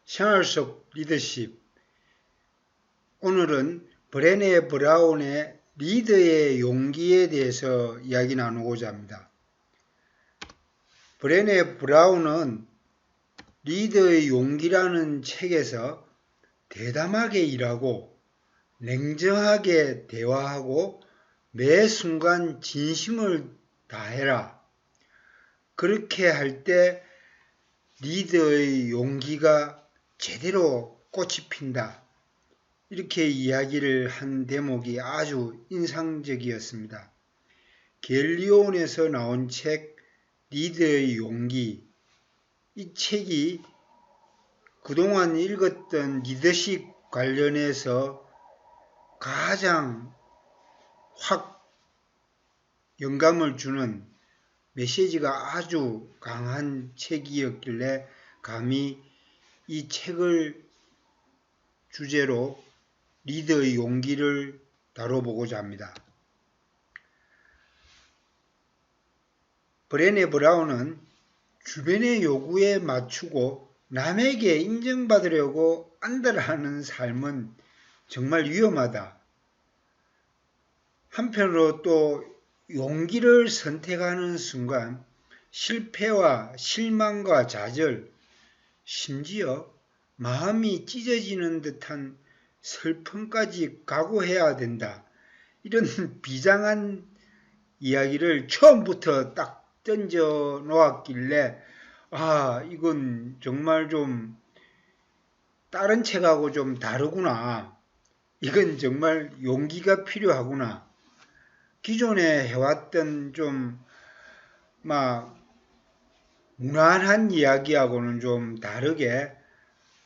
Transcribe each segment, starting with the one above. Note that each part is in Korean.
생활 속 리더십. 오늘은 브레네 브라운의 리더의 용기에 대해서 이야기 나누고자 합니다. 브레네 브라운은 리더의 용기라는 책에서 대담하게 일하고 냉정하게 대화하고 매 순간 진심을 다해라. 그렇게 할 때 리더의 용기가 제대로 꽃이 핀다. 이렇게 이야기를 한 대목이 아주 인상적이었습니다. 갤리온에서 나온 책 리더의 용기. 이 책이 그동안 읽었던 리더십 관련해서 가장 확 영감을 주는 메시지가 아주 강한 책이었길래 감히 이 책을 주제로 리더의 용기를 다뤄보고자 합니다. 브레네 브라운은 주변의 요구에 맞추고 남에게 인정받으려고 안달하는 삶은 정말 위험하다. 한편으로 또 용기를 선택하는 순간 실패와 실망과 좌절, 심지어 마음이 찢어지는 듯한 슬픔까지 각오해야 된다. 이런 비장한 이야기를 처음부터 딱 던져 놓았길래 이건 정말 좀 다른 책하고 좀 다르구나. 이건 정말 용기가 필요하구나. 기존에 해왔던 좀 무난한 이야기하고는 좀 다르게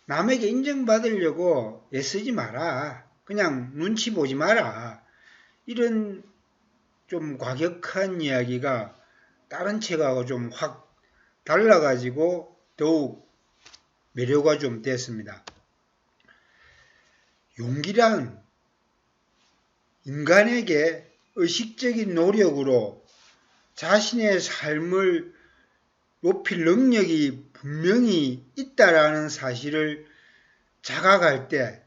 남에게 인정받으려고 애쓰지 마라. 그냥 눈치 보지 마라. 이런 좀 과격한 이야기가 다른 책하고 좀 확 달라가지고 더욱 매료가 좀 됐습니다. 용기란 인간에게 의식적인 노력으로 자신의 삶을 높일 능력이 분명히 있다라는 사실을 자각할 때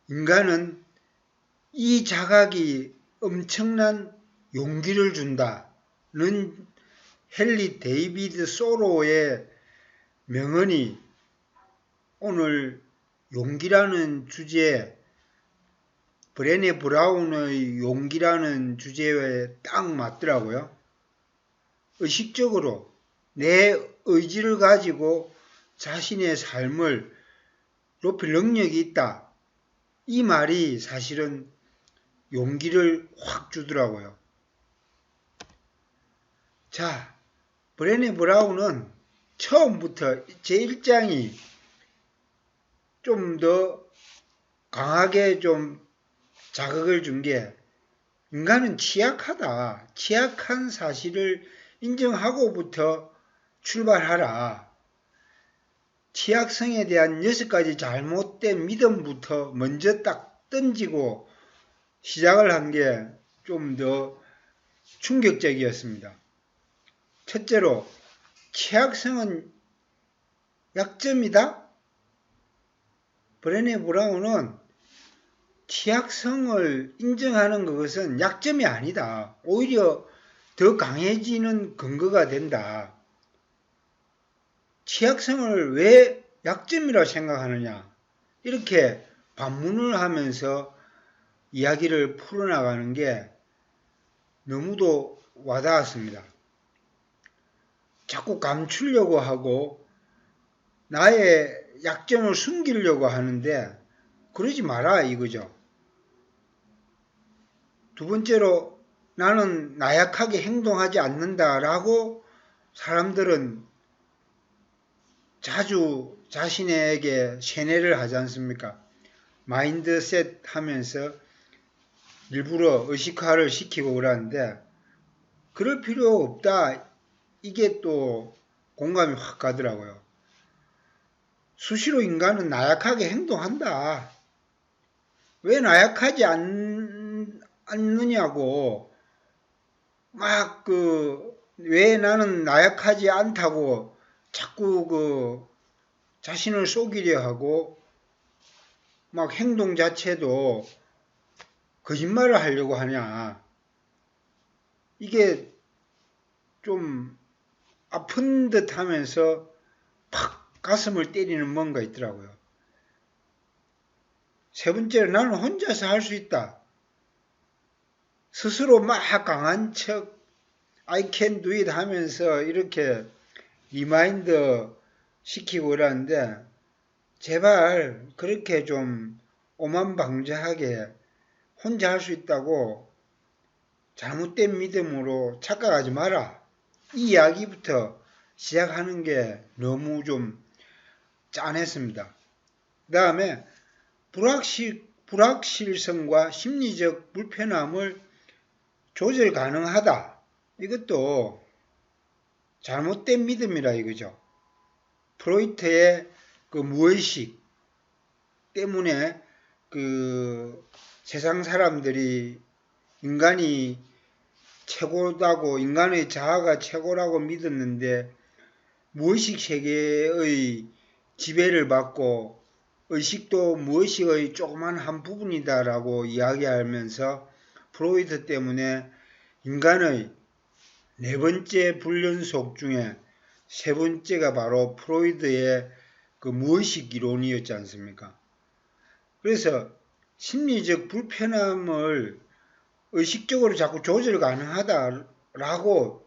인간은 이 자각이 엄청난 용기를 준다는 헨리 데이비드 소로의 명언이 오늘 용기라는 주제에 브레네 브라운의 용기라는 주제에 딱 맞더라고요. 의식적으로 내 의지를 가지고 자신의 삶을 높일 능력이 있다. 이 말이 사실은 용기를 확 주더라고요. 자, 브레네 브라운은 처음부터 제1장이 좀 더 강하게 좀 자극을 준 게 인간은 취약하다. 취약한 사실을 인정하고부터 출발하라. 취약성에 대한 6가지 잘못된 믿음부터 먼저 딱 던지고 시작을 한 게 좀 더 충격적이었습니다. 첫째로, 취약성은 약점이다? 브레네 브라운은 취약성을 인정하는 것은 약점이 아니다. 오히려 더 강해지는 근거가 된다. 취약성을 왜 약점이라고 생각하느냐? 이렇게 반문을 하면서 이야기를 풀어나가는 게 너무도 와닿았습니다. 자꾸 감추려고 하고 나의 약점을 숨기려고 하는데 그러지 마라 이거죠. 두 번째로 나는 나약하게 행동하지 않는다라고 사람들은 자주 자신에게 세뇌를 하지 않습니까? 마인드셋 하면서 일부러 의식화를 시키고 그러는데 그럴 필요 없다. 이게 또 공감이 확 가더라고요. 수시로 인간은 나약하게 행동한다. 왜 나약하지 않느냐고 왜 나는 나약하지 않다고 자꾸 자신을 속이려 하고 막 행동 자체도 거짓말을 하려고 하냐. 이게 좀 아픈 듯 하면서 팍 가슴을 때리는 뭔가 있더라고요. 세 번째로 나는 혼자서 할 수 있다. 스스로 막 강한 척 I can do it 하면서 이렇게 리마인드 시키고 이러는데 제발 그렇게 좀 오만방자하게 혼자 할 수 있다고 잘못된 믿음으로 착각하지 마라. 이 이야기부터 시작하는 게 너무 좀 짠했습니다. 그 다음에 불확실성과 심리적 불편함을 조절 가능하다. 이것도 잘못된 믿음이라 이거죠. 프로이트의 그 무의식 때문에 그 세상 사람들이 인간이 최고다고, 인간의 자아가 최고라고 믿었는데 무의식 세계의 지배를 받고 의식도 무의식의 조그만 한 부분이다라고 이야기하면서 프로이트 때문에 인간의 네 번째 불연속 중에 세 번째가 바로 프로이트의 그 무의식 이론이었지 않습니까? 그래서 심리적 불편함을 의식적으로 자꾸 조절 가능하다라고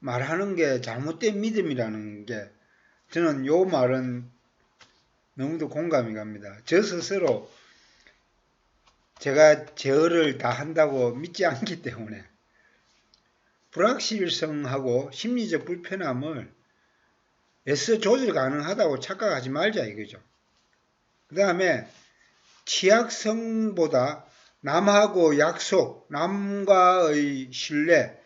말하는 게 잘못된 믿음이라는 게 저는 요 말은 너무도 공감이 갑니다. 저 스스로 제가 제어를 다 한다고 믿지 않기 때문에 불확실성하고 심리적 불편함을 애써 조절 가능하다고 착각하지 말자 이거죠. 그 다음에 취약성보다 남하고 약속, 남과의 신뢰,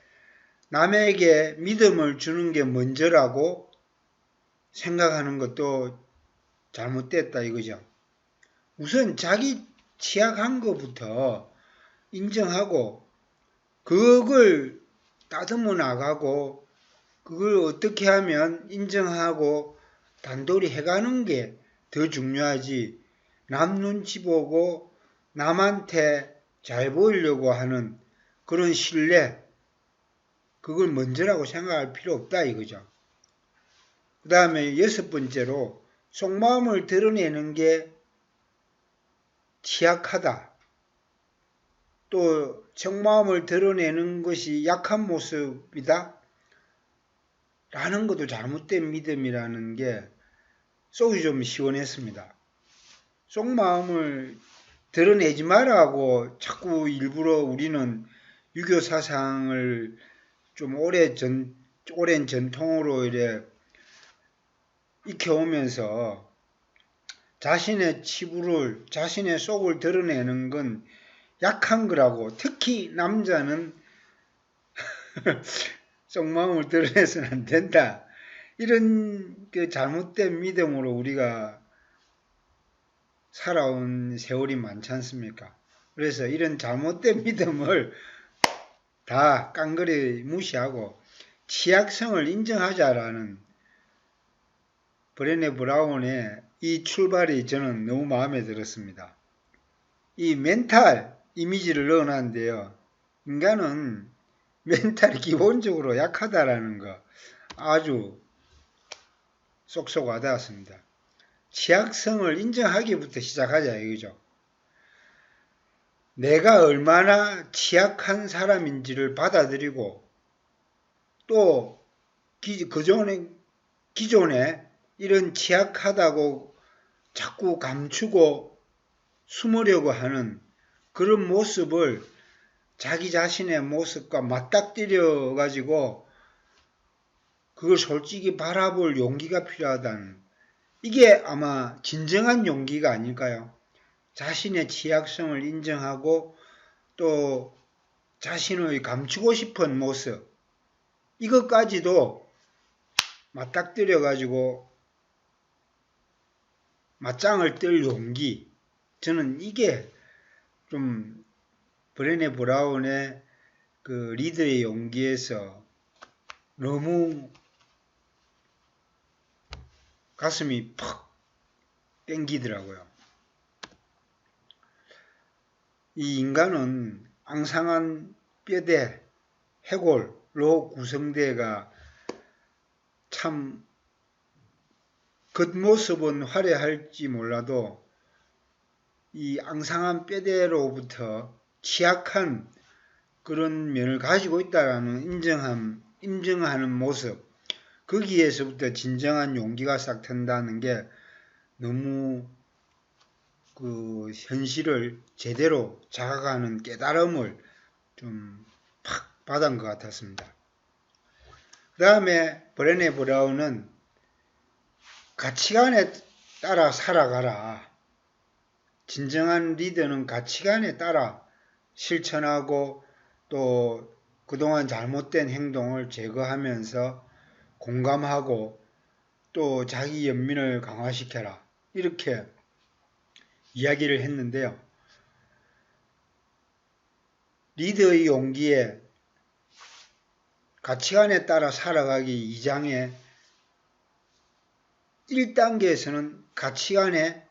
남에게 믿음을 주는 게 먼저라고 생각하는 것도 잘못됐다 이거죠. 우선 자기 취약한 것부터 인정하고 그걸 다듬어 나가고 그걸 어떻게 하면 인정하고 단돌이 해가는 게 더 중요하지. 남 눈치 보고 남한테 잘 보이려고 하는 그런 신뢰, 그걸 먼저라고 생각할 필요 없다 이거죠. 그 다음에 여섯 번째로 속마음을 드러내는 게 취약하다. 또 속마음을 드러내는 것이 약한 모습이다. 라는 것도 잘못된 믿음이라는 게 속이 좀 시원했습니다. 속마음을 드러내지 말라고 자꾸 일부러 우리는 유교 사상을 좀 오랜 전통으로 이래 익혀오면서 자신의 치부를, 자신의 속을 드러내는 건 약한 거라고, 특히 남자는 속마음을 드러내서는 안 된다. 이런 그 잘못된 믿음으로 우리가 살아온 세월이 많지 않습니까? 그래서 이런 잘못된 믿음을 다 깡그리 무시하고 취약성을 인정하자라는 브레네 브라운의 이 출발이 저는 너무 마음에 들었습니다. 이 멘탈 이미지를 넣어놨는데요. 인간은 멘탈이 기본적으로 약하다라는 거 아주 쏙쏙 와닿았습니다. 취약성을 인정하기부터 시작하자 이거죠. 내가 얼마나 취약한 사람인지를 받아들이고 또 기존에 이런 취약하다고 자꾸 감추고 숨으려고 하는 그런 모습을 자기 자신의 모습과 맞닥뜨려 가지고 그걸 솔직히 바라볼 용기가 필요하다는, 이게 아마 진정한 용기가 아닐까요? 자신의 취약성을 인정하고 또 자신의 감추고 싶은 모습, 이것까지도 맞닥뜨려 가지고 맞짱을 뜰 용기, 저는 이게 좀 브레네 브라운의 그 리더의 용기에서 너무 가슴이 퍽 땡기더라고요. 이 인간은 앙상한 뼈대, 해골로 구성되어가 참 겉모습은 화려할지 몰라도 이 앙상한 뼈대로부터 취약한 그런 면을 가지고 있다라는 인정하는 모습, 거기에서부터 진정한 용기가 싹 튼다는 게 너무 그 현실을 제대로 자각하는 깨달음을 좀 팍 받은 것 같았습니다. 그 다음에 브레네 브라운은 가치관에 따라 살아가라. 진정한 리더는 가치관에 따라 실천하고 또 그동안 잘못된 행동을 제거하면서 공감하고 또 자기 연민을 강화시켜라. 이렇게 이야기를 했는데요. 리더의 용기에 가치관에 따라 살아가기 2장의 1단계에서는 가치관에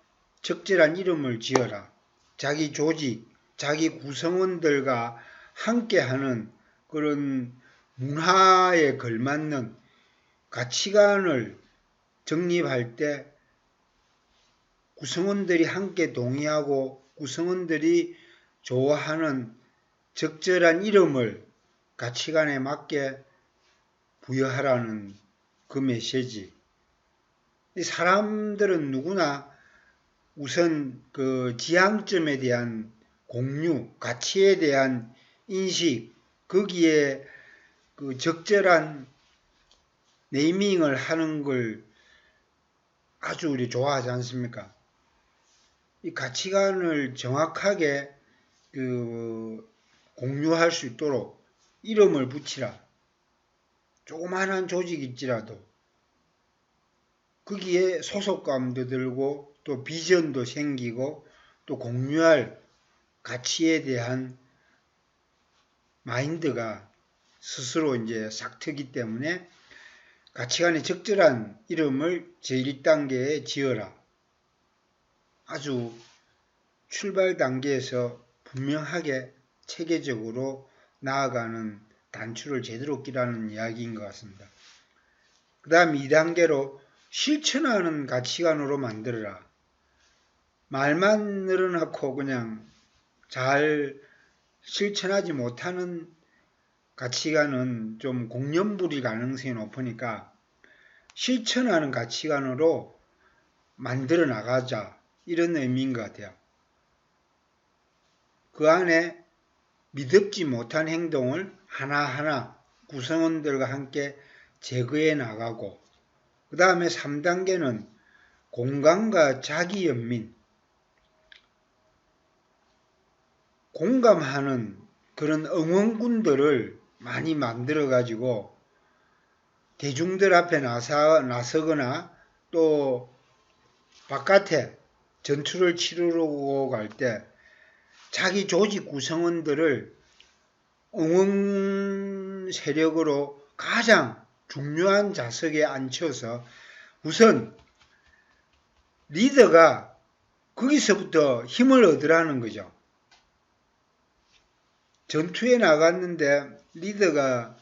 적절한 이름을 지어라. 자기 조직, 자기 구성원들과 함께하는 그런 문화에 걸맞는 가치관을 정립할 때 구성원들이 함께 동의하고 구성원들이 좋아하는 적절한 이름을 가치관에 맞게 부여하라는 그 메시지. 사람들은 누구나 우선 그 지향점에 대한 공유, 가치에 대한 인식, 거기에 그 적절한 네이밍을 하는 걸 아주 우리 좋아하지 않습니까? 이 가치관을 정확하게 공유할 수 있도록 이름을 붙이라. 조그마한 조직일지라도 거기에 소속감도 들고 또 비전도 생기고 또 공유할 가치에 대한 마인드가 스스로 이제 싹 트기 때문에 가치관에 적절한 이름을 제1단계에 지어라. 아주 출발 단계에서 분명하게 체계적으로 나아가는 단추를 제대로 끼라는 이야기인 것 같습니다. 그 다음 2단계로 실천하는 가치관으로 만들어라. 말만 늘어놓고 그냥 잘 실천하지 못하는 가치관은 좀 공연불일 가능성이 높으니까 실천하는 가치관으로 만들어 나가자. 이런 의미인 것 같아요. 그 안에 미덥지 못한 행동을 하나하나 구성원들과 함께 제거해 나가고 그 다음에 3단계는 공감과 자기연민, 공감하는 그런 응원군들을 많이 만들어 가지고 대중들 앞에 나서거나 또 바깥에 전투를 치르러 갈 때 자기 조직 구성원들을 응원 세력으로 가장 중요한 좌석에 앉혀서 우선 리더가 거기서부터 힘을 얻으라는 거죠. 전투에 나갔는데 리더가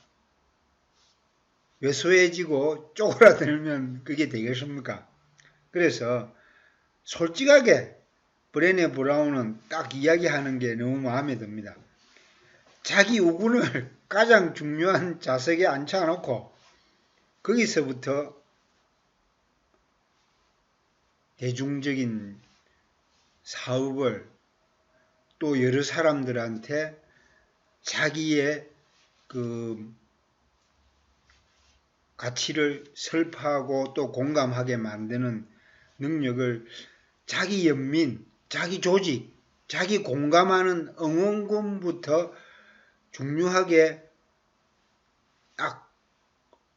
왜소해지고 쪼그라들면 그게 되겠습니까? 그래서 솔직하게 브레네 브라운은 딱 이야기하는 게 너무 마음에 듭니다. 자기 우군을 가장 중요한 좌석에 앉혀놓고 거기서부터 대중적인 사업을 또 여러 사람들한테 자기의 그 가치를 설파하고 또 공감하게 만드는 능력을 자기 연민, 자기 조직, 자기 공감하는 응원군부터 중요하게 딱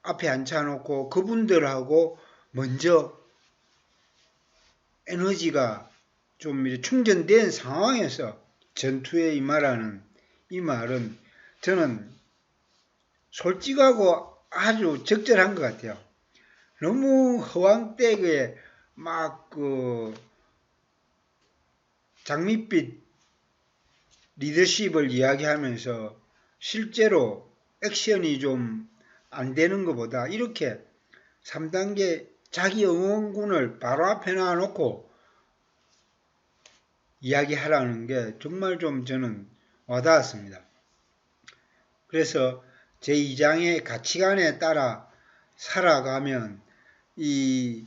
앞에 앉혀놓고 그분들하고 먼저 에너지가 좀 충전된 상황에서 전투에 임하라는 이 말은 저는 솔직하고 아주 적절한 것 같아요. 너무 허황되게 막 장밋빛 리더십을 이야기하면서 실제로 액션이 좀 안 되는 것보다 이렇게 3단계 자기 응원군을 바로 앞에 놔놓고 이야기하라는 게 정말 좀 저는 와닿았습니다. 그래서 제2장의 가치관에 따라 살아가면 이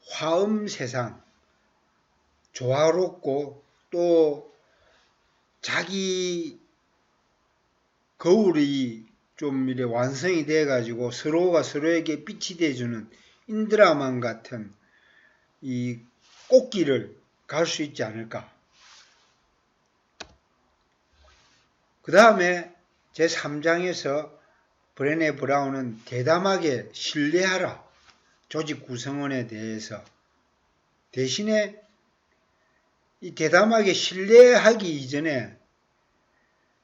화음 세상, 조화롭고 또 자기 거울이 좀 이래 완성이 돼 가지고 서로가 서로에게 빛이 돼주는 인드라만 같은 이 꽃길을 갈 수 있지 않을까. 그 다음에 제3장에서 브레네 브라운은 대담하게 신뢰하라. 조직 구성원에 대해서. 대신에 이 대담하게 신뢰하기 이전에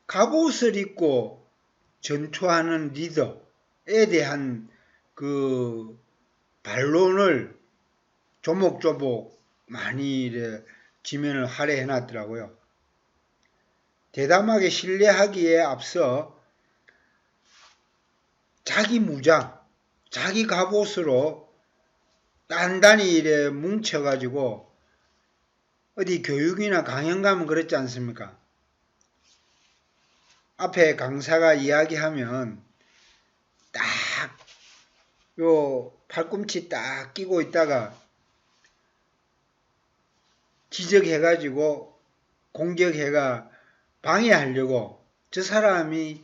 갑옷을 입고 전투하는 리더에 대한 그 반론을 조목조목 많이 지면을 할애해 놨더라고요. 대담하게 신뢰하기에 앞서 자기 무장, 자기 갑옷으로 단단히 이래 뭉쳐가지고 어디 교육이나 강연 가면 그렇지 않습니까? 앞에 강사가 이야기하면 딱 요 팔꿈치 딱 끼고 있다가 지적해가지고 공격해가 방해하려고 저 사람이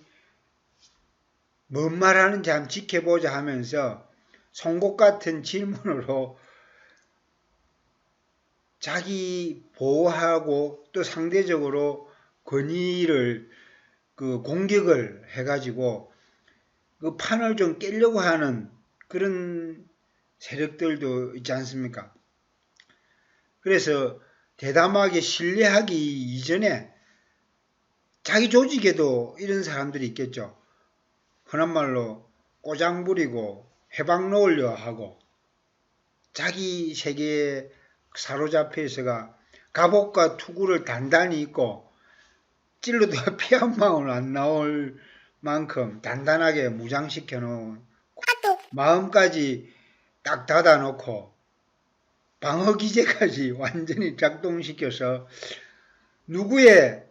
뭔 말하는지 한번 지켜보자 하면서 송곳 같은 질문으로 자기 보호하고 또 상대적으로 권위를 공격을 해가지고 그 판을 좀 깨려고 하는 그런 세력들도 있지 않습니까? 그래서 대담하게 신뢰하기 이전에 자기 조직에도 이런 사람들이 있겠죠. 흔한 말로 꼬장 부리고 해방 놓으려 하고 자기 세계에 사로잡혀 있어가 갑옷과 투구를 단단히 입고 찔러도 피 한 방울 안 나올 만큼 단단하게 무장시켜 놓은 마음까지 딱 닫아 놓고 방어 기제까지 완전히 작동시켜서 누구의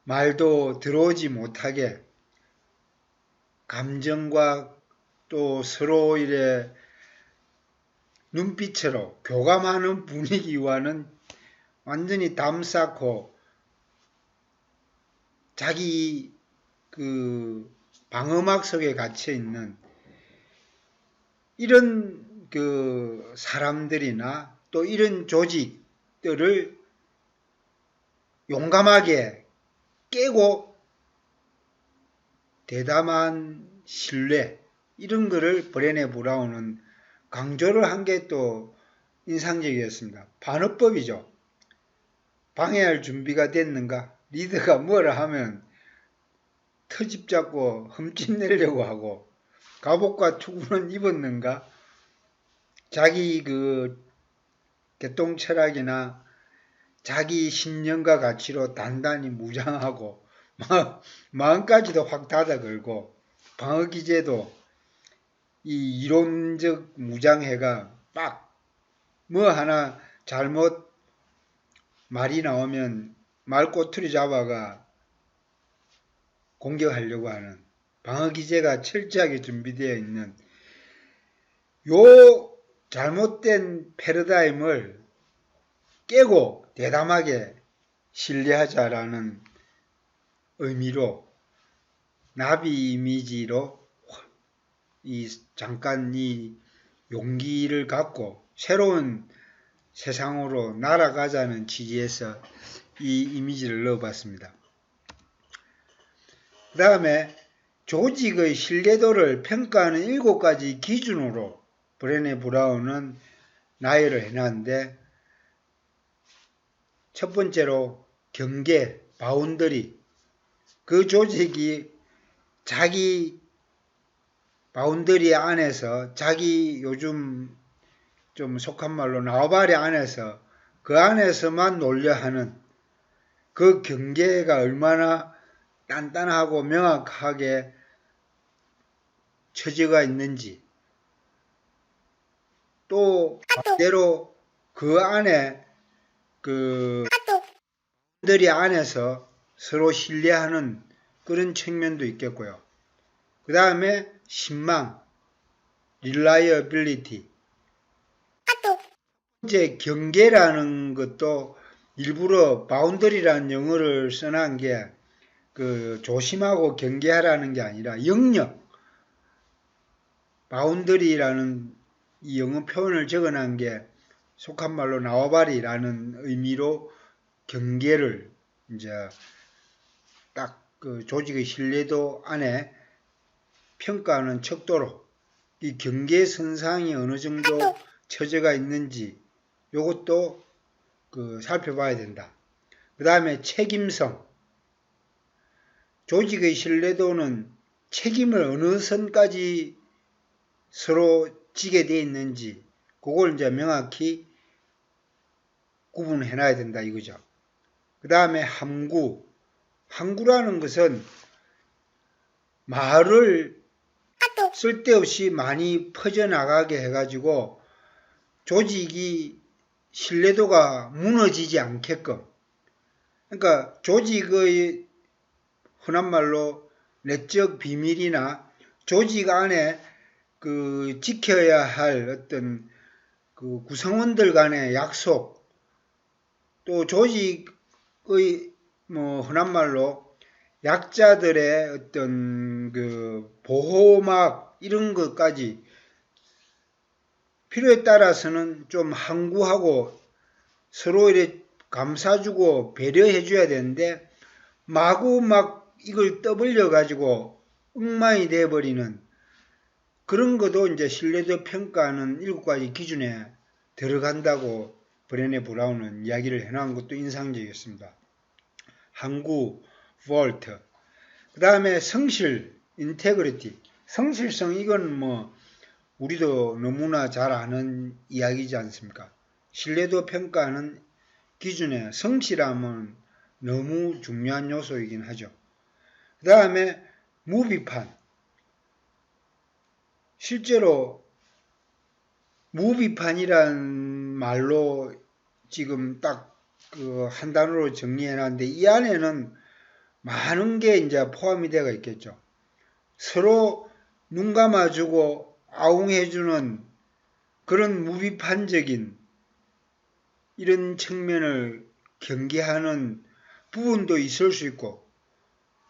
말도 들어오지 못하게 감정과 또 서로 이래 눈빛으로 교감하는 분위기와는 완전히 담쌓고 자기 방어막 속에 갇혀 있는 이런 사람들이나 또 이런 조직들을 용감하게 깨고 대담한 신뢰 이런 거를 브레네 브라운은 강조를 한 게 또 인상적이었습니다. 반어법이죠. 방해할 준비가 됐는가? 리더가 뭐라 하면 터집 잡고 흠집내려고 하고 갑옷과 투구는 입었는가? 자기 개똥 철학이나 자기 신념과 가치로 단단히 무장하고 마음까지도 확 닫아 걸고 방어 기제도 이 이론적 무장해가 막 뭐 하나 잘못 말이 나오면 말꼬투리 잡아가 공격하려고 하는 방어 기제가 철저하게 준비되어 있는 요 잘못된 패러다임을 깨고 대담하게 신뢰하자라는 의미로 나비 이미지로 잠깐 이 용기를 갖고 새로운 세상으로 날아가자는 취지에서 이 이미지를 넣어봤습니다. 그 다음에 조직의 신뢰도를 평가하는 7가지 기준으로 브레네 브라운은 나열을 해놨는데 첫 번째로 경계, 바운더리, 그 조직이 자기 바운더리 안에서 자기 요즘 좀 속한 말로 나와바리 안에서 그 안에서만 놀려하는 그 경계가 얼마나 단단하고 명확하게 처져가 있는지, 또 반대로 그 안에 그 들이 안에서 서로 신뢰하는 그런 측면도 있겠고요. 그 다음에 신망, reliability. 이제 경계라는 것도 일부러 boundary라는 영어를 써놓은 게 그 조심하고 경계하라는 게 아니라 영역, boundary라는 이 영어 표현을 적어놓은 게 속한 말로 나와바리라는 의미로 경계를 이제 딱 그 조직의 신뢰도 안에 평가하는 척도로 이 경계선상이 어느 정도 처져가 있는지 요것도 그 살펴봐야 된다. 그 다음에 책임성. 조직의 신뢰도는 책임을 어느 선까지 서로 지게 되어 있는지 그걸 이제 명확히 구분해 놔야 된다 이거죠. 그 다음에 함구. 함구라는 것은 말을 쓸데없이 많이 퍼져나가게 해가지고 조직이 신뢰도가 무너지지 않게끔, 그러니까 조직의 흔한 말로 내적 비밀이나 조직 안에 그 지켜야 할 어떤 그 구성원들 간의 약속, 또 조직의 뭐 흔한 말로 약자들의 어떤 그 보호막 이런 것까지 필요에 따라서는 좀 항구하고 서로 이렇게 감싸주고 배려해줘야 되는데 마구 막 이걸 떠벌려 가지고 엉망이 돼버리는 그런 것도 이제 신뢰도 평가하는 7가지 기준에 들어간다고 브레네 브라운은 이야기를 해놓은 것도 인상적이었습니다. 항구, fault. 그 다음에 성실, integrity. 성실성 이건 뭐 우리도 너무나 잘 아는 이야기지 않습니까? 신뢰도 평가하는 기준에 성실함은 너무 중요한 요소이긴 하죠. 그 다음에 무비판. 실제로 무비판이란 말로 지금 딱 그 한 단어로 정리해 놨는데 이 안에는 많은 게 이제 포함이 되어 있겠죠. 서로 눈 감아주고 아웅해주는 그런 무비판적인 이런 측면을 경계하는 부분도 있을 수 있고,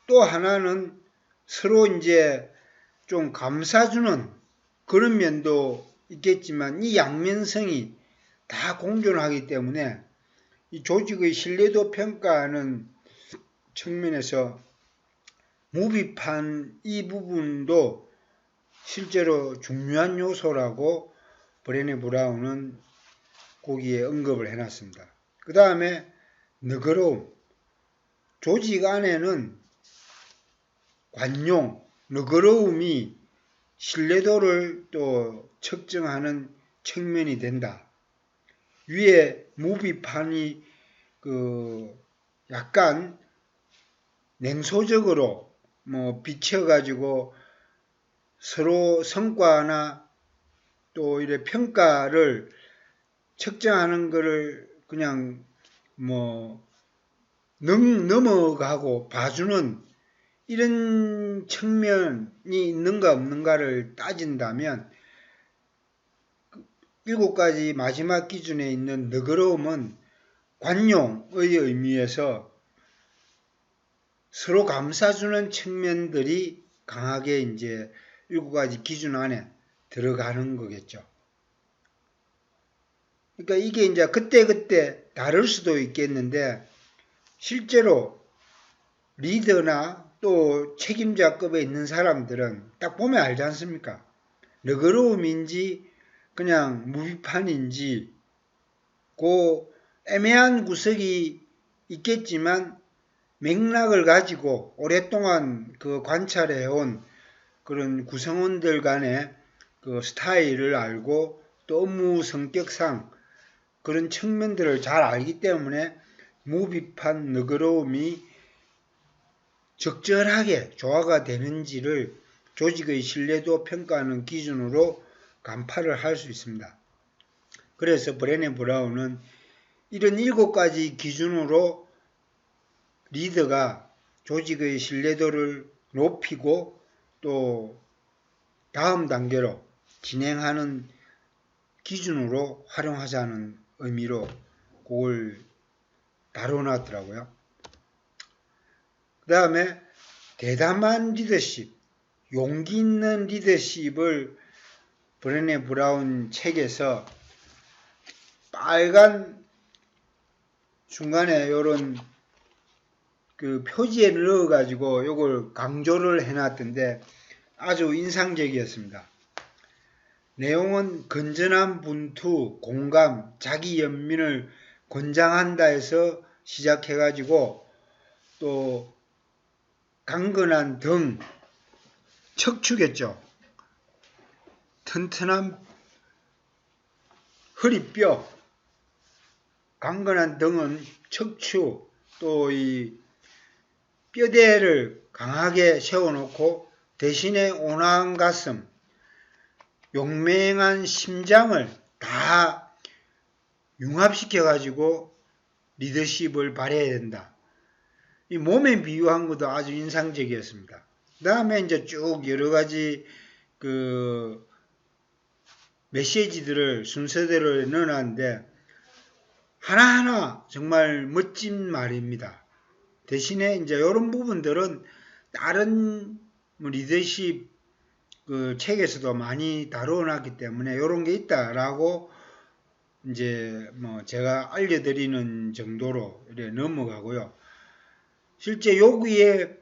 또 하나는 서로 이제 좀 감싸주는 그런 면도 있겠지만 이 양면성이 다 공존하기 때문에 이 조직의 신뢰도 평가하는 측면에서 무비판 이 부분도 실제로 중요한 요소라고 브레네 브라운은 거기에 언급을 해놨습니다. 그 다음에 너그러움. 조직 안에는 관용, 너그러움이 신뢰도를 또 측정하는 측면이 된다. 위에 무비판이 그 약간 냉소적으로 뭐 비춰가지고 서로 성과나 또 이래 평가를 측정하는 거를 그냥 뭐 넘어가고 봐주는 이런 측면이 있는가 없는가를 따진다면 7가지 마지막 기준에 있는 너그러움은 관용의 의미에서 서로 감싸주는 측면들이 강하게 이제 7가지 기준 안에 들어가는 거겠죠. 그러니까 이게 이제 그때그때 다를 수도 있겠는데 실제로 리더나 또 책임자급에 있는 사람들은 딱 보면 알지 않습니까? 너그러움인지 그냥 무비판인지 그 애매한 구석이 있겠지만 맥락을 가지고 오랫동안 그 관찰해온 그런 구성원들 간의 그 스타일을 알고 또 업무 성격상 그런 측면들을 잘 알기 때문에 무비판 너그러움이 적절하게 조화가 되는지를 조직의 신뢰도 평가하는 기준으로 간파를 할 수 있습니다. 그래서 브레네 브라운은 이런 7가지 기준으로 리더가 조직의 신뢰도를 높이고 또 다음 단계로 진행하는 기준으로 활용하자는 의미로 그걸 다뤄놨더라고요. 그 다음에 대담한 리더십, 용기 있는 리더십을 브레네 브라운 책에서 빨간 중간에 요런 그 표지에 넣어가지고 요걸 강조를 해놨던데 아주 인상적이었습니다. 내용은 건전한 분투, 공감, 자기 연민을 권장한다 해서 시작해가지고 또 강건한 등, 척추겠죠. 튼튼한 허리뼈, 강건한 등은 척추, 또 이 뼈대를 강하게 세워놓고 대신에 온화한 가슴, 용맹한 심장을 다 융합시켜가지고 리더십을 발휘해야 된다. 이 몸에 비유한 것도 아주 인상적이었습니다. 그 다음에 이제 쭉 여러 가지 그 메시지들을 순서대로 넣어놨는데 하나하나 정말 멋진 말입니다. 대신에 이제 이런 부분들은 다른 리더십 그 책에서도 많이 다루어놨기 때문에 이런 게 있다라고 이제 뭐 제가 알려드리는 정도로 이렇게 넘어가고요. 실제 여기에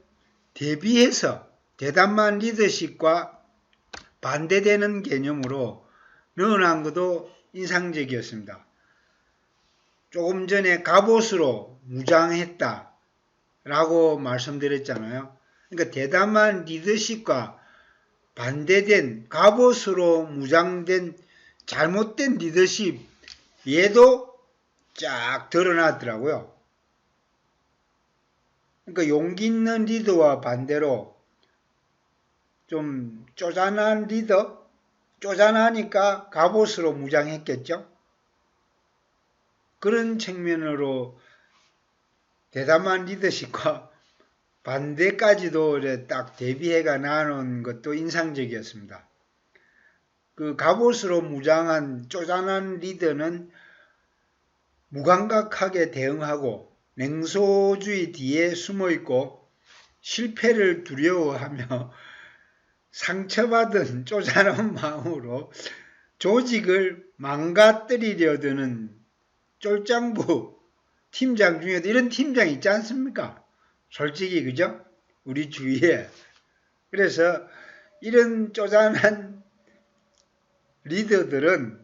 대비해서 대담한 리더십과 반대되는 개념으로 넣어놓은 것도 인상적이었습니다. 조금 전에 갑옷으로 무장했다 라고 말씀드렸잖아요. 그러니까 대담한 리더십과 반대된 갑옷으로 무장된 잘못된 리더십 얘도 쫙 드러났더라고요. 그러니까 용기 있는 리더와 반대로 좀 쪼잔한 리더, 쪼잔하니까 갑옷으로 무장했겠죠. 그런 측면으로 대담한 리더십과 반대까지도 딱 대비해가 나눈 것도 인상적이었습니다. 그 갑옷으로 무장한 쪼잔한 리더는 무감각하게 대응하고 냉소주의 뒤에 숨어있고 실패를 두려워하며 상처받은 쪼잔한 마음으로 조직을 망가뜨리려 드는 쫄장부 팀장 중에도 이런 팀장 있지 않습니까? 솔직히 그죠? 우리 주위에. 그래서 이런 쪼잔한 리더들은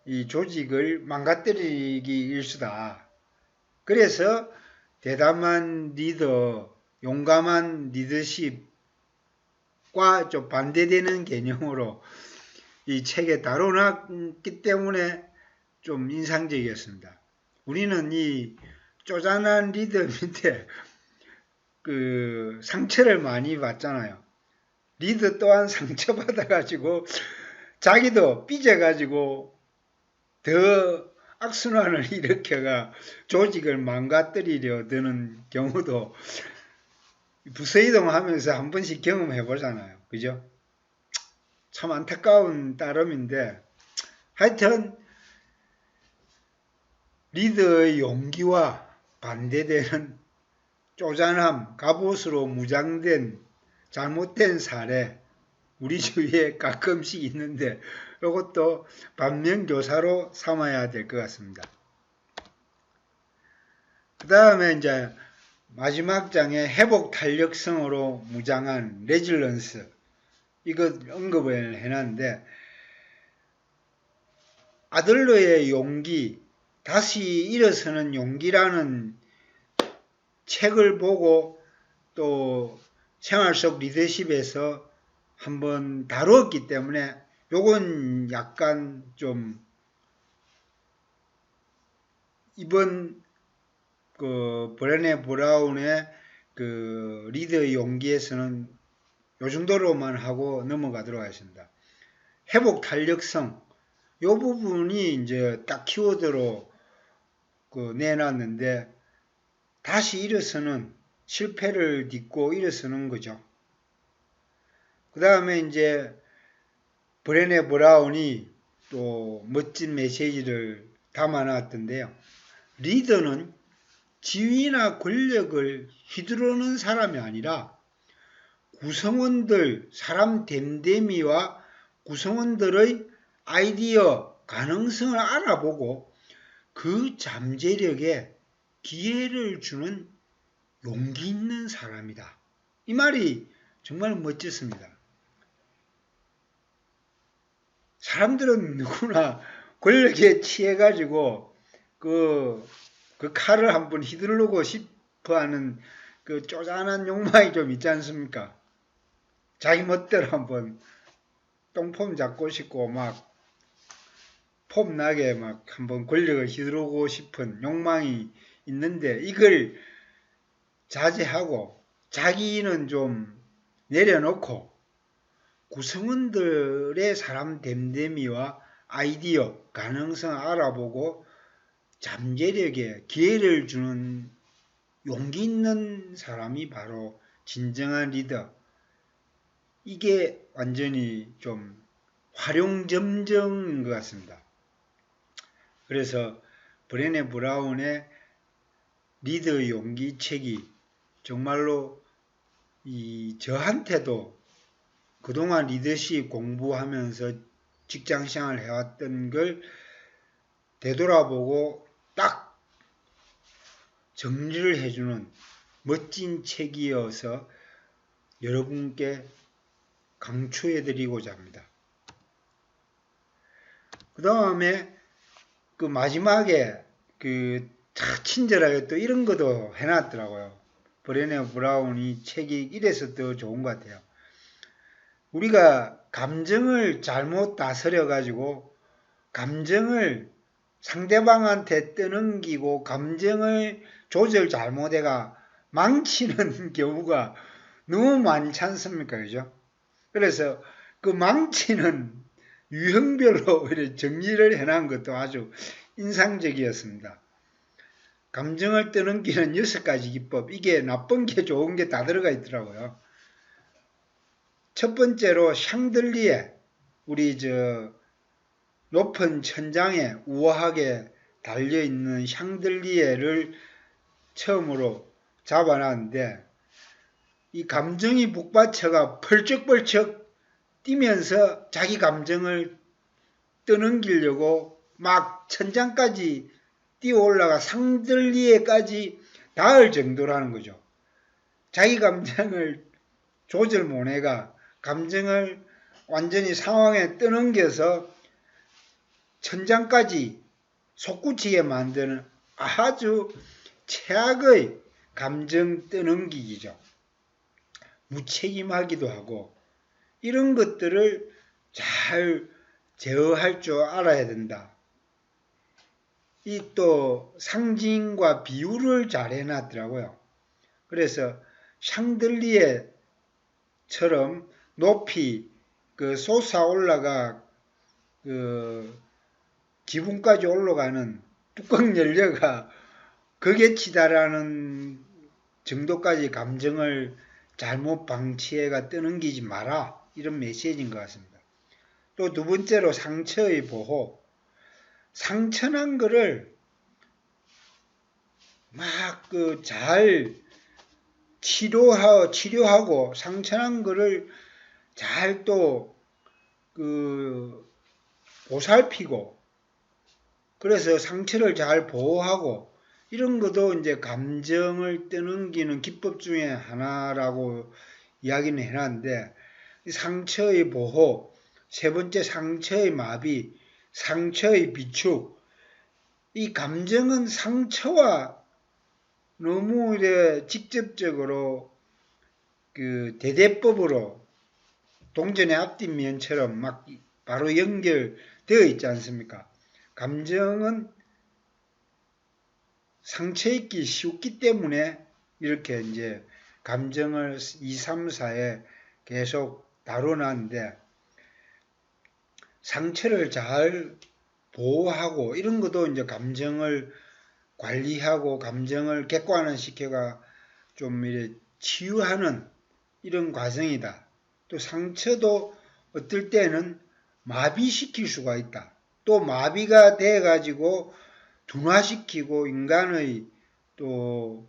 이 조직을 망가뜨리기 일수다. 그래서 대담한 리더, 용감한 리더십과 좀 반대되는 개념으로 이 책에 다뤄놨기 때문에 좀 인상적이었습니다. 우리는 이 쪼잔한 리더 밑에 그 상처를 많이 받잖아요. 리더 또한 상처받아가지고 자기도 삐져가지고 더 악순환을 일으켜가 조직을 망가뜨리려 드는 경우도 부서이동하면서 한 번씩 경험해 보잖아요. 그죠? 참 안타까운 따름인데 하여튼 리더의 용기와 반대되는 쪼잔함, 갑옷으로 무장된 잘못된 사례 우리 주위에 가끔씩 있는데 이것도 반면교사로 삼아야 될 것 같습니다. 그 다음에 이제 마지막 장에 회복 탄력성으로 무장한 레질런스 이거 언급을 해놨는데 아들러의 용기 다시 일어서는 용기라는 책을 보고 또 생활 속 리더십에서 한번 다루었기 때문에 요건 약간 좀 이번 그 브레네 브라운의 그 리더의 용기에서는 요 정도로만 하고 넘어가도록 하겠습니다. 회복 탄력성 요 부분이 이제 딱 키워드로 그 내놨는데 다시 일어서는 실패를 딛고 일어서는 거죠. 그 다음에 이제 브레네 브라운이 또 멋진 메시지를 담아놨던데요. 리더는 지위나 권력을 휘두르는 사람이 아니라 구성원들, 사람 됨됨이와 구성원들의 아이디어, 가능성을 알아보고 그 잠재력에 기회를 주는 용기 있는 사람이다. 이 말이 정말 멋졌습니다. 사람들은 누구나 권력에 취해가지고 그 칼을 한번 휘두르고 싶어 하는 그 쪼잔한 욕망이 좀 있지 않습니까? 자기 멋대로 한번 똥폼 잡고 싶고 막 폼나게 막 한번 권력을 휘두르고 싶은 욕망이 있는데 이걸 자제하고 자기는 좀 내려놓고 구성원들의 사람 됨됨이와 아이디어, 가능성 알아보고 잠재력에 기회를 주는 용기 있는 사람이 바로 진정한 리더. 이게 완전히 좀 활용점정인 것 같습니다. 그래서 브레네 브라운의 리더의 용기 책이 정말로 저한테도 그동안 리더십 공부하면서 직장생활을 해왔던 걸 되돌아보고 딱 정리를 해주는 멋진 책이어서 여러분께 강추해드리고자 합니다. 그 다음에 그 마지막에 그 친절하게 또 이런 것도 해놨더라고요. 브레네 브라운이 책이 이래서 더 좋은 것 같아요. 우리가 감정을 잘못 다스려 가지고 감정을 상대방한테 떠넘기고 감정을 조절 잘못해가 망치는 경우가 너무 많지 않습니까? 그죠? 그래서 그 망치는 유형별로 정리를 해놓은 것도 아주 인상적이었습니다. 감정을 떠넘기는 6가지 기법, 이게 나쁜 게 좋은 게 다 들어가 있더라고요. 첫 번째로 샹들리에, 우리 높은 천장에 우아하게 달려있는 샹들리에를 처음으로 잡아놨는데 이 감정이 북받쳐가 펄쩍펄쩍 뛰면서 자기 감정을 떠넘기려고 막 천장까지 뛰어 올라가 샹들리에까지 닿을 정도라는 거죠. 자기 감정을 조절 못해가 감정을 완전히 상황에 떠넘겨서 천장까지 솟구치게 만드는 아주 최악의 감정 떠넘기기죠. 무책임하기도 하고 이런 것들을 잘 제어할 줄 알아야 된다. 이 또 상징과 비유를 잘 해놨더라고요. 그래서 샹들리에처럼 높이 솟아올라가 지붕까지 올라가는 뚜껑 열려가 극에 치달하는 정도까지 감정을 잘못 방치해가 떠넘기지 마라, 이런 메시지인 것 같습니다. 또 두 번째로 상처의 보호. 상처난 거를 막 잘 치료하고 상처난 거를 잘 또 보살피고 그래서 상처를 잘 보호하고 이런 것도 이제 감정을 떠넘기는 기법 중에 하나라고 이야기는 해놨는데 상처의 보호, 세 번째 상처의 마비, 상처의 비축. 이 감정은 상처와 너무 직접적으로 대대법으로 동전의 앞뒷면처럼 막 바로 연결되어 있지 않습니까? 감정은 상처 입기 쉽기 때문에 이렇게 이제 감정을 2, 3, 4에 계속 다뤄놨는데, 상처를 잘 보호하고 이런 것도 이제 감정을 관리하고 감정을 객관화시켜가 좀 이래 치유하는 이런 과정이다. 또 상처도 어떨 때는 마비시킬 수가 있다. 또 마비가 돼 가지고 둔화시키고 인간의 또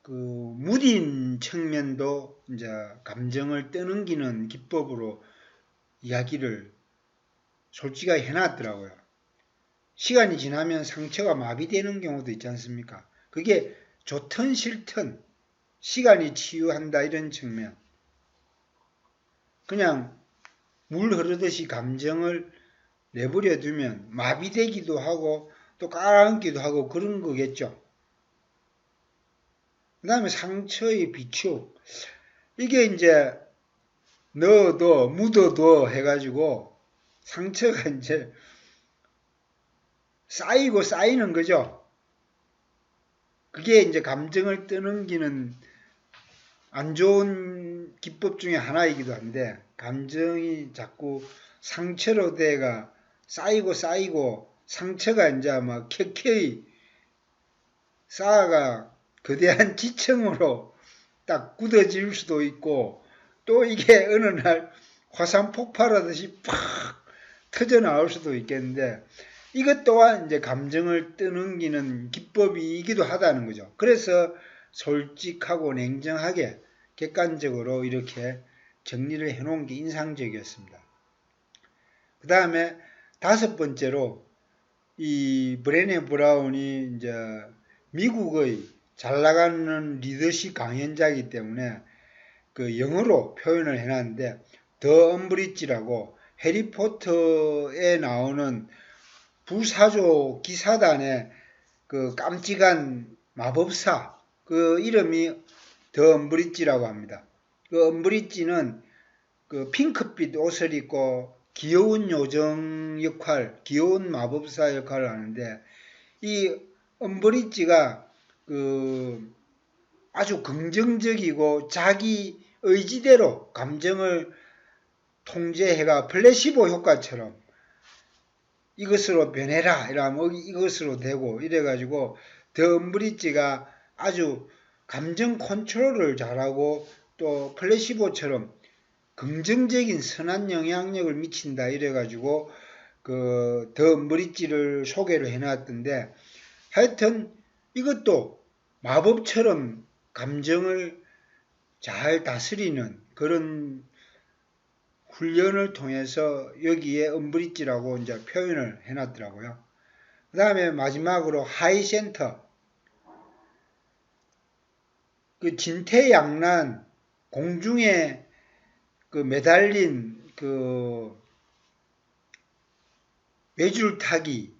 그 무딘 측면도 이제 감정을 떠넘기는 기법으로 이야기를 솔직하게 해놨더라고요. 시간이 지나면 상처가 마비되는 경우도 있지 않습니까? 그게 좋든 싫든 시간이 치유한다 이런 측면. 그냥 물 흐르듯이 감정을 내버려 두면 마비되기도 하고 또 깔아앉기도 하고 그런 거겠죠. 그 다음에 상처의 비축. 이게 이제 넣어둬, 묻어둬 해가지고 상처가 이제 쌓이고 쌓이는 거죠. 그게 이제 감정을 떠넘기는 안 좋은 기법 중에 하나이기도 한데, 감정이 자꾸 상처로 돼가 쌓이고 쌓이고 상처가 이제 막 켜켜이 쌓아가 거대한 지층으로 딱 굳어질 수도 있고, 또 이게 어느 날 화산 폭발하듯이 팍 터져 나올 수도 있겠는데, 이것 또한 이제 감정을 떠넘기는 기법이기도 하다는 거죠. 그래서 솔직하고 냉정하게 객관적으로 이렇게 정리를 해놓은 게 인상적이었습니다. 그 다음에 5번째로 이 브레네 브라운이 이제 미국의 잘 나가는 리더십 강연자이기 때문에 그 영어로 표현을 해놨는데, 더 엄브리지라고 해리포터에 나오는 부사조 기사단의 그 깜찍한 마법사, 그 이름이 더 엄브리지라고 합니다. 그 엄브리지는 그 핑크빛 옷을 입고 귀여운 요정 역할, 귀여운 마법사 역할을 하는데, 이 엄브리지가 그 아주 긍정적이고 자기 의지대로 감정을 통제해가 플래시보 효과처럼 이것으로 변해라 이러면 이것으로 되고 이래가지고 더 엄브리지가 아주 감정 컨트롤을 잘하고 또 플래시보처럼 긍정적인 선한 영향력을 미친다 이래가지고 그 더 엄브리지를 소개를 해놨던데, 하여튼 이것도 마법처럼 감정을 잘 다스리는 그런 훈련을 통해서 여기에 엄브리지라고 이제 표현을 해놨더라고요. 그 다음에 마지막으로 하이센터. 그 진퇴양난 공중에 그 매달린 그 외줄타기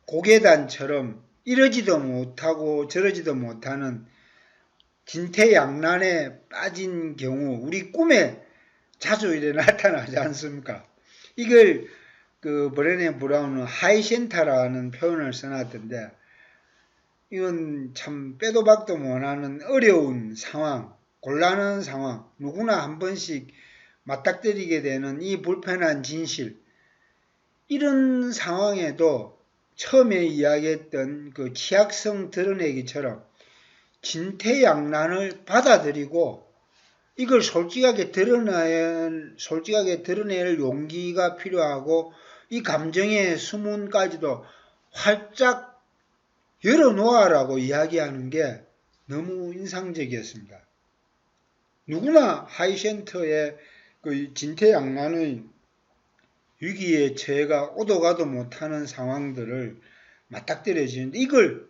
고계단처럼 이러지도 못하고 저러지도 못하는 진퇴양난에 빠진 경우 우리 꿈에 자주 이래 나타나지 않습니까? 이걸 그 브레네 브라운은 하이센터라는 표현을 써놨던데, 이건 참 빼도 박도 못하는 어려운 상황, 곤란한 상황, 누구나 한 번씩 맞닥뜨리게 되는 이 불편한 진실, 이런 상황에도 처음에 이야기했던 그 취약성 드러내기처럼 진퇴양난을 받아들이고 이걸 솔직하게 드러낼 용기가 필요하고, 이 감정의 수문까지도 활짝 열어놓아라고 이야기하는 게 너무 인상적이었습니다. 누구나 하이센터의 그 진퇴양난의 위기에 처해가 오도 가도 못하는 상황들을 맞닥뜨려지는데, 이걸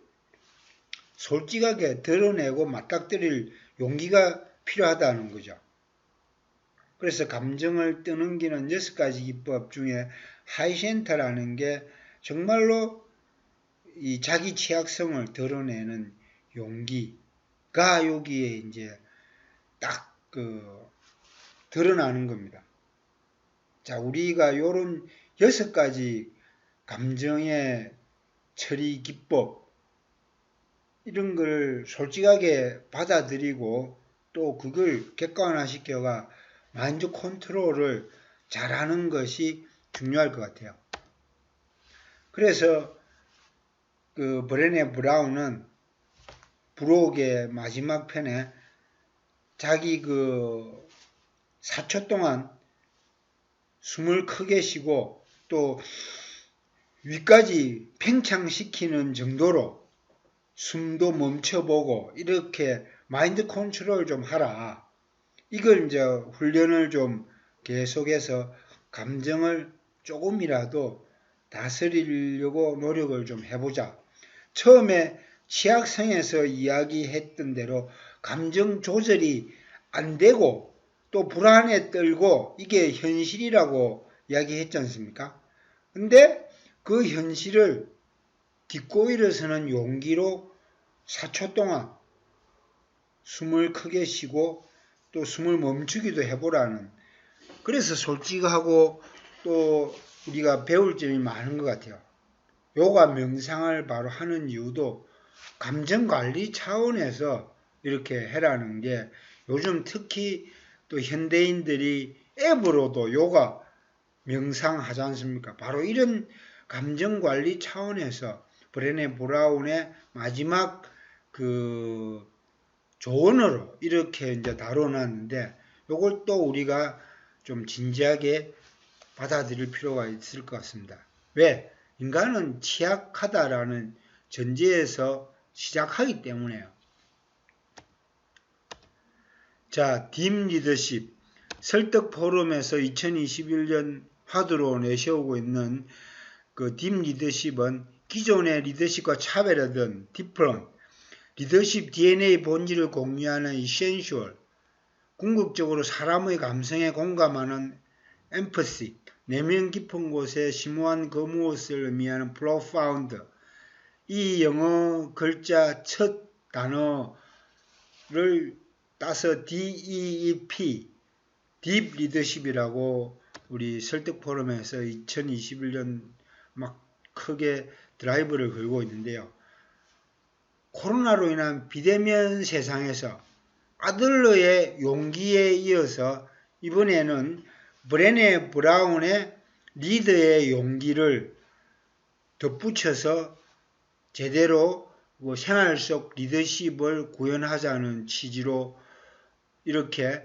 솔직하게 드러내고 맞닥뜨릴 용기가 필요하다는 거죠. 그래서 감정을 떠넘기는 6가지 기법 중에 하이센터라는 게 정말로 이 자기 취약성을 드러내는 용기가 여기에 이제 딱 그 드러나는 겁니다. 자, 우리가 요런 6가지 감정의 처리 기법 이런 걸 솔직하게 받아들이고 또 그걸 객관화시켜가 마인드 컨트롤을 잘하는 것이 중요할 것 같아요. 그래서 그 브레네 브라운은 부록의 마지막 편에 자기 그 4초 동안 숨을 크게 쉬고 또 위까지 팽창시키는 정도로 숨도 멈춰보고 이렇게 마인드 컨트롤 좀 하라. 이걸 이제 훈련을 좀 계속해서 감정을 조금이라도 다스리려고 노력을 좀 해보자. 처음에 취약성에서 이야기했던 대로 감정 조절이 안 되고 또 불안에 떨고 이게 현실이라고 이야기했지 않습니까? 근데 그 현실을 딛고 일어서는 용기로 4초 동안 숨을 크게 쉬고 또 숨을 멈추기도 해보라는, 그래서 솔직하고 또 우리가 배울 점이 많은 것 같아요. 요가 명상을 바로 하는 이유도 감정관리 차원에서 이렇게 해라는 게, 요즘 특히 또 현대인들이 앱으로도 요가 명상하지 않습니까? 바로 이런 감정관리 차원에서 브레네 브라운의 마지막 그 조언으로 이렇게 이제 다뤄놨는데, 요걸 또 우리가 좀 진지하게 받아들일 필요가 있을 것 같습니다. 왜? 인간은 취약하다라는 전제에서 시작하기 때문에요. 자, 딥 리더십 설득 포럼에서 2021년 화두로 내세우고 있는 그 딥 리더십은 기존의 리더십과 차별화된 디프런 리더십 DNA 본질을 공유하는 이센셜, 궁극적으로 사람의 감성에 공감하는 엠퍼시, 내면 깊은 곳에 심오한 그 무엇을 의미하는 profound, 이 영어 글자 첫 단어를 따서 DEEP, 딥 리더십이라고 우리 설득 포럼에서 2021년 막 크게 드라이브를 걸고 있는데요. 코로나로 인한 비대면 세상에서 아들러의 용기에 이어서 이번에는 브레네 브라운의 리더의 용기를 덧붙여서 제대로 생활 속 리더십을 구현하자는 취지로 이렇게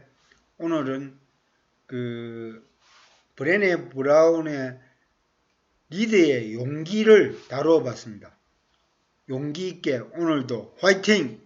오늘은 그 브레네 브라운의 리더의 용기를 다루어 봤습니다. 용기 있게 오늘도 화이팅!